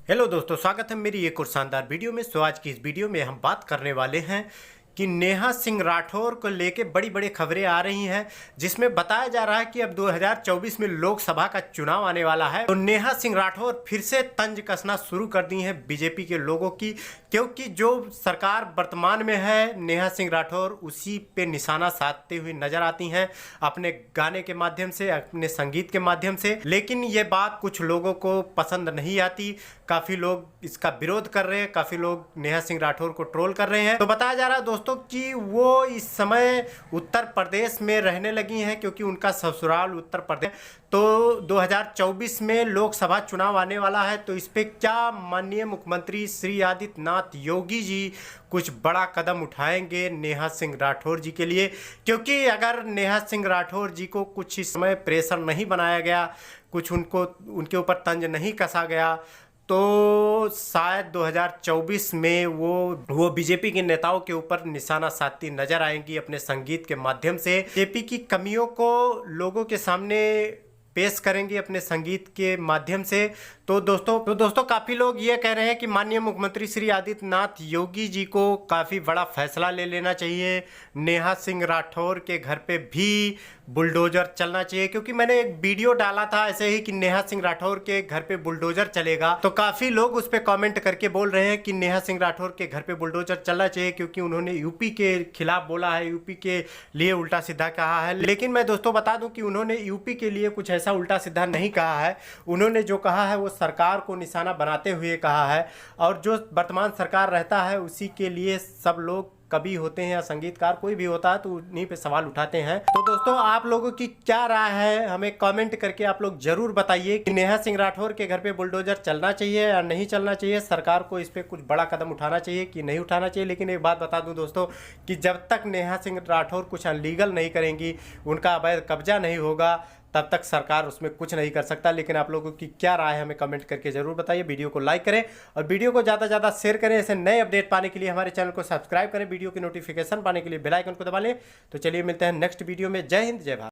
Hello दोस्तों, स्वागत है मेरी एक और शानदार वीडियो में। सो आज की इस वीडियो में हम बात करने वाले हैं कि नेहा सिंह राठौर को लेके बड़ी बड़ी खबरें आ रही हैं, जिसमें बताया जा रहा है कि अब 2024 में लोकसभा का चुनाव आने वाला है। तो नेहा सिंह राठौर फिर से तंज कसना शुरू कर दी है बीजेपी के लोगों की, क्योंकि जो सरकार वर्तमान में है नेहा सिंह राठौर उसी पे निशाना साधते हुए नजर आती हैं अपने गाने के माध्यम से, अपने संगीत के माध्यम से। लेकिन ये बात कुछ लोगों को पसंद नहीं आती, काफ़ी लोग इसका विरोध कर रहे हैं, काफ़ी लोग नेहा सिंह राठौर को ट्रोल कर रहे हैं। तो बताया जा रहा है दोस्तों कि वो इस समय उत्तर प्रदेश में रहने लगी हैं, क्योंकि उनका ससुराल उत्तर प्रदेश। तो 2024 में लोकसभा चुनाव आने वाला है, तो इस पे क्या माननीय मुख्यमंत्री श्री आदित्यनाथ योगी जी कुछ बड़ा कदम उठाएंगे नेहा सिंह राठौर जी के लिए? क्योंकि अगर नेहा सिंह राठौर जी को कुछ इस समय प्रेशर नहीं बनाया गया, कुछ उनके ऊपर तंज नहीं कसा गया, तो शायद 2024 में वो बीजेपी के नेताओं के ऊपर निशाना साधती नजर आएंगी अपने संगीत के माध्यम से। बीजेपी की कमियों को लोगों के सामने पेश करेंगे अपने संगीत के माध्यम से। तो दोस्तों काफ़ी लोग ये कह रहे हैं कि माननीय मुख्यमंत्री श्री आदित्यनाथ योगी जी को काफ़ी बड़ा फैसला ले लेना चाहिए, नेहा सिंह राठौर के घर पे भी बुलडोजर चलना चाहिए। क्योंकि मैंने एक वीडियो डाला था ऐसे ही कि नेहा सिंह राठौर के घर पे बुलडोजर चलेगा, तो काफ़ी लोग उस पर कमेंट करके बोल रहे हैं कि नेहा सिंह राठौर के घर पे बुलडोजर चलना चाहिए, क्योंकि उन्होंने यूपी के खिलाफ बोला है, यूपी के लिए उल्टा सीधा कहा है। लेकिन मैं दोस्तों बता दूं कि उन्होंने यूपी के लिए कुछ ऐसा उल्टा सीधा नहीं कहा है। उन्होंने जो कहा है वो सरकार को निशाना बनाते हुए कहा है, और जो वर्तमान सरकार रहता है उसी के लिए सब लोग कवि होते हैं या संगीतकार कोई भी होता है तो उन्हीं पे सवाल उठाते हैं। तो दोस्तों आप लोगों की क्या राय है, हमें कमेंट करके आप लोग जरूर बताइए कि नेहा सिंह राठौर के घर पे बुलडोजर चलना चाहिए या नहीं चलना चाहिए, सरकार को इस पे कुछ बड़ा कदम उठाना चाहिए कि नहीं उठाना चाहिए। लेकिन एक बात बता दूं दोस्तों कि जब तक नेहा सिंह राठौर कुछ अनलीगल नहीं करेंगी, उनका अवैध कब्जा नहीं होगा, तब तक सरकार उसमें कुछ नहीं कर सकता। लेकिन आप लोगों की क्या राय है हमें कमेंट करके जरूर बताइए। वीडियो को लाइक करें और वीडियो को ज़्यादा से ज़्यादा शेयर करें। ऐसे नए अपडेट पाने के लिए हमारे चैनल को सब्सक्राइब करें, वीडियो की नोटिफिकेशन पाने के लिए बेल आइकन को दबा लें। तो चलिए मिलते हैं नेक्स्ट वीडियो में। जय हिंद, जय भारत।